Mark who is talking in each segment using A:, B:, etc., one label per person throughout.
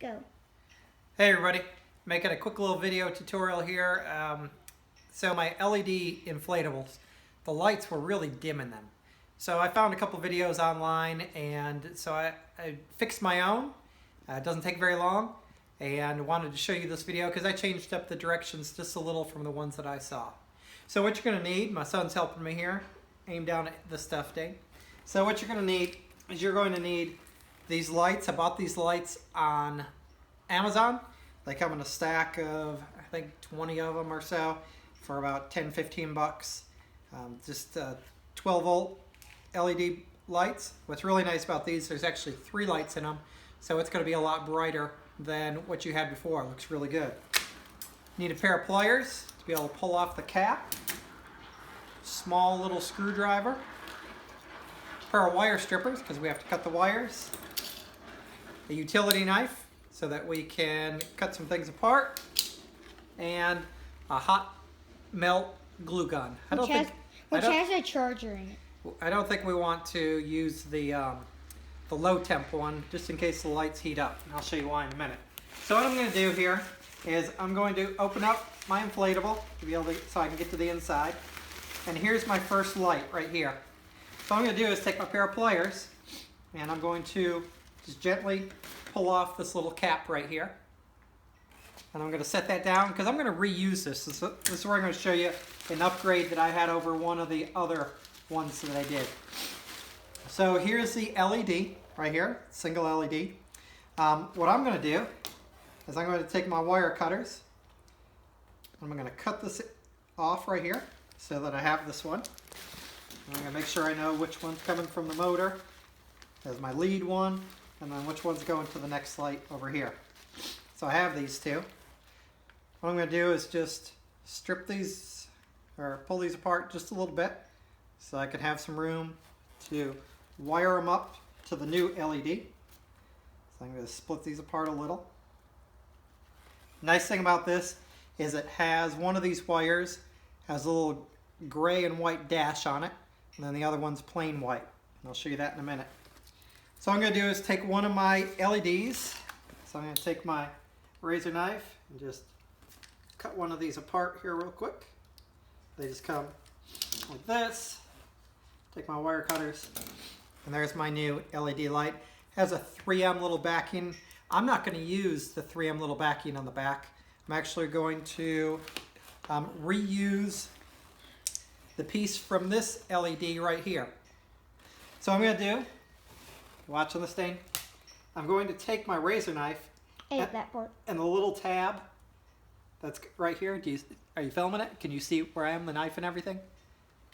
A: Go.
B: Hey everybody, making a quick little video tutorial here. So my LED inflatables, the lights were really dim in them. So I found a couple videos online and so I fixed my own. It doesn't take very long and wanted to show you this video because I changed up the directions just a little from the ones that I saw. So what you're going to need, my son's helping me here, aim down at the stuff day. So what you're going to need is you're going to need these lights. I bought these lights on Amazon. They come in a stack of, I think, 20 of them or so for about 10-15 bucks. Just 12 volt LED lights. What's really nice about these, there's actually 3 lights in them, so it's going to be a lot brighter than what you had before. It looks really good. Need a pair of pliers to be able to pull off the cap. Small little screwdriver. A pair of wire strippers because we have to cut the wires. A utility knife so that we can cut some things apart, and a hot melt glue gun.
A: Which has a charger in it.
B: I don't think we want to use the low temp one just in case the lights heat up. And I'll show you why in a minute. So what I'm going to do here is I'm going to open up my inflatable to be able to, so I can get to the inside. And here's my first light right here. So what I'm going to do is take my pair of pliers and I'm going to just gently pull off this little cap right here. And I'm going to set that down because I'm going to reuse this. This is where I'm going to show you an upgrade that I had over one of the other ones that I did. So here's the LED right here, single LED. What I'm going to do is I'm going to take my wire cutters. I'm going to cut this off right here so that I have this one. I'm going to make sure I know which one's coming from the motor as my lead one, and then which one's going to the next light over here. So I have these two. What I'm going to do is just strip these, or pull these apart just a little bit so I can have some room to wire them up to the new LED. So I'm going to split these apart a little. Nice thing about this is it has one of these wires has a little gray and white dash on it, and then the other one's plain white. And I'll show you that in a minute. So what I'm going to do is take one of my LEDs. So I'm going to take my razor knife and just cut one of these apart here real quick. They just come like this. Take my wire cutters, and there's my new LED light. It has a 3M little backing. I'm not going to use the 3M little backing on the back. I'm actually going to reuse the piece from this LED right here. So what I'm going to do, watch on this thing, I'm going to take my razor knife and the little tab that's right here. Are you filming it? Can you see where I am, the knife and everything?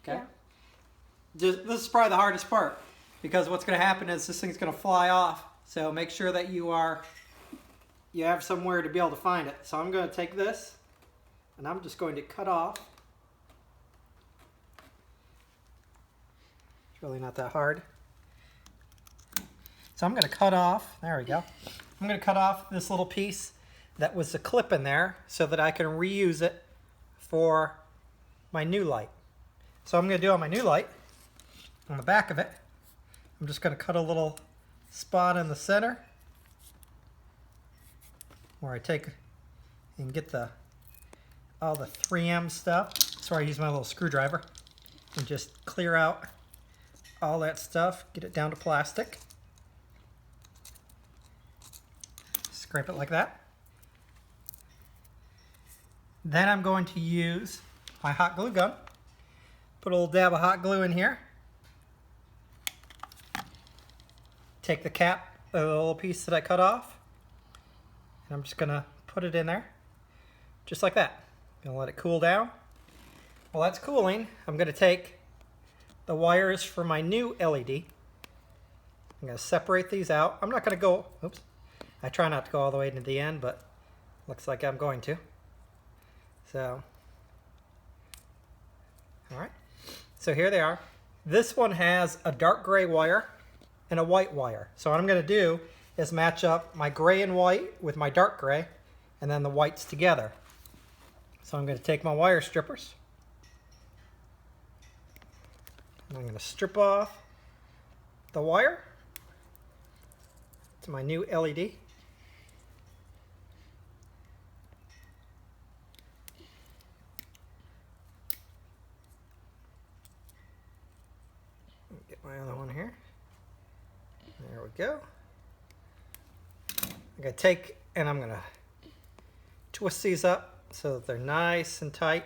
B: Okay.
A: Yeah.
B: This is probably the hardest part because what's going to happen is this thing's going to fly off. So make sure that you have somewhere to be able to find it. So I'm going to take this and I'm just going to cut off. It's really not that hard. So I'm going to cut off, there we go. I'm going to cut off this little piece that was the clip in there so that I can reuse it for my new light. So I'm going to do on my new light, on the back of it, I'm just going to cut a little spot in the center where I take and get all the 3M stuff. That's where I use my little screwdriver and just clear out all that stuff, get it down to plastic. Scrape it like that. Then I'm going to use my hot glue gun. Put a little dab of hot glue in here. Take the cap, the little piece that I cut off, and I'm just going to put it in there, just like that. Gonna let it cool down. While that's cooling, I'm going to take the wires for my new LED. I'm going to separate these out. I'm not going to go, oops, I try not to go all the way to the end, but looks like I'm going to. So, all right. So here they are. This one has a dark gray wire and a white wire. So what I'm going to do is match up my gray and white with my dark gray and then the whites together. So I'm going to take my wire strippers and I'm going to strip off the wire to my new LED. we go. I'm going to take and I'm going to twist these up so that they're nice and tight.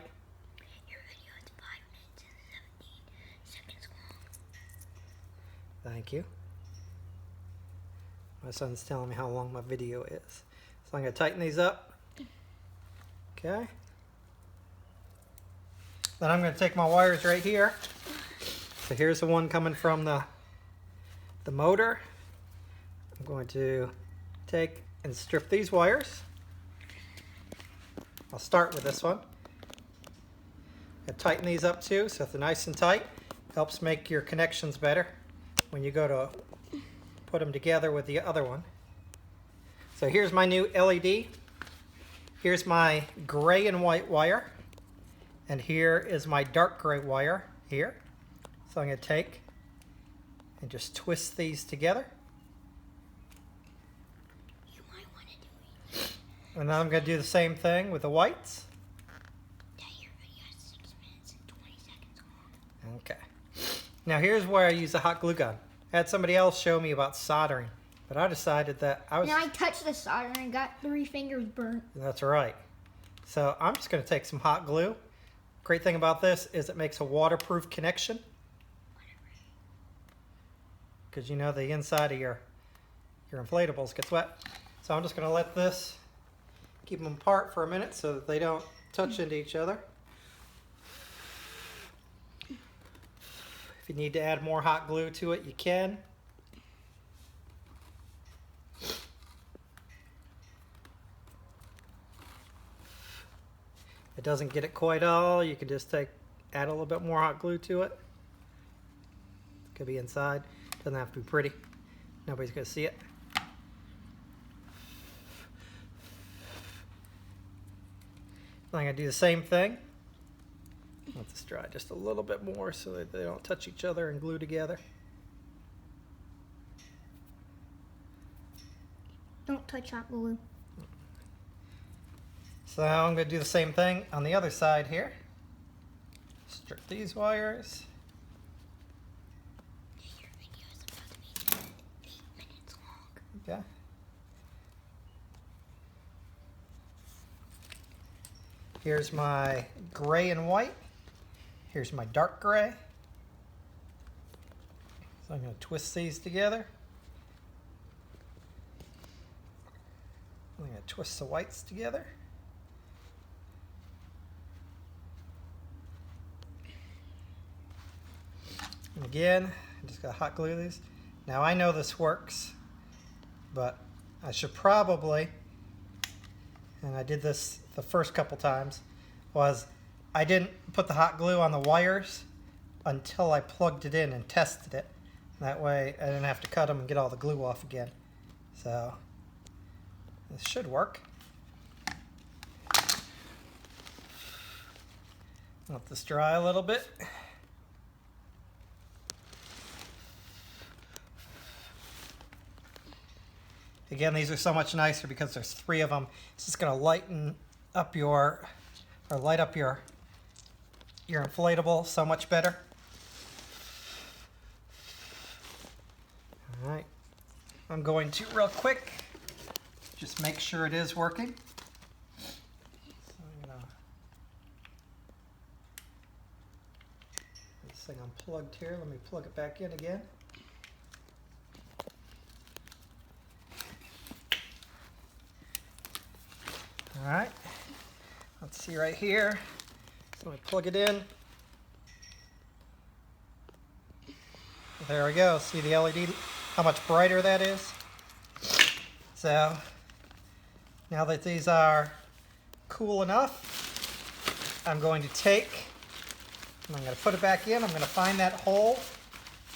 A: Your video is 5 minutes and 17 seconds long.
B: Thank you. My son's telling me how long my video is. So I'm going to tighten these up. Okay. Then I'm going to take my wires right here. So here's the one coming from the motor. I'm going to take and strip these wires. I'll start with this one. And tighten these up too so they're nice and tight. Helps make your connections better when you go to put them together with the other one. So here's my new LED. Here's my gray and white wire. And here is my dark gray wire here. So I'm going to take and just twist these together.
A: You might want to do it.
B: And then I'm going to do the same thing with the whites.
A: Dad, your video is 6 minutes and 20 seconds long.
B: Okay. Now here's where I use the hot glue gun. I had somebody else show me about soldering, but I decided that I was...
A: Now I touched the solder and got 3 fingers burnt.
B: That's right. So I'm just going to take some hot glue. Great thing about this is it makes a waterproof connection. Because you know the inside of your inflatables gets wet. So I'm just going to let this keep them apart for a minute so that they don't touch into each other. If you need to add more hot glue to it, you can. If it doesn't get it quite all, you can just add a little bit more hot glue to it. Could be inside. Doesn't have to be pretty. Nobody's going to see it. I'm going to do the same thing. Let this dry just a little bit more so that they don't touch each other and glue together.
A: Don't touch hot glue.
B: So now I'm going to do the same thing on the other side here. Strip these wires.
A: Your video is about to be 8 minutes long.
B: Okay. Here's my gray and white. Here's my dark gray. So I'm going to twist these together. I'm going to twist the whites together. And again, I just got to hot glue these. Now I know this works, but I should probably, and I did this the first couple times, was I didn't put the hot glue on the wires until I plugged it in and tested it. That way I didn't have to cut them and get all the glue off again. So this should work. Let this dry a little bit. Again, these are so much nicer because there's 3 of them. It's just going to lighten up light up your inflatable so much better. All right, I'm going to real quick just make sure it is working. So I'm gonna this thing unplugged here. Let me plug it back in again. All right, let's see right here. So I plug it in. There we go. See the LED, how much brighter that is? So now that these are cool enough, I'm going to take, and I'm going to put it back in. I'm going to find that hole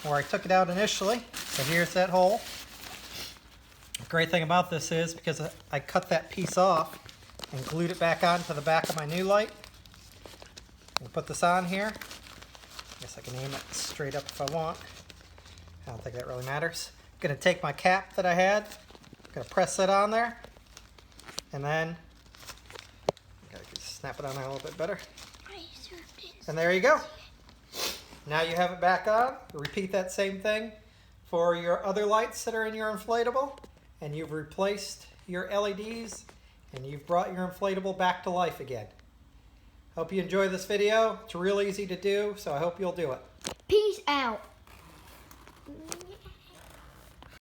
B: where I took it out initially. So here's that hole. The great thing about this is because I cut that piece off and glued it back onto the back of my new light. I'll put this on here. I guess I can aim it straight up if I want. I don't think that really matters. I'm going to take my cap that I had. I'm going to press that on there. And then gotta snap it on there a little bit better. And there you go. Now you have it back on. Repeat that same thing for your other lights that are in your inflatable, and you've replaced your LEDs, and you've brought your inflatable back to life again. Hope you enjoy this video. It's real easy to do, so I hope you'll do it.
A: Peace out.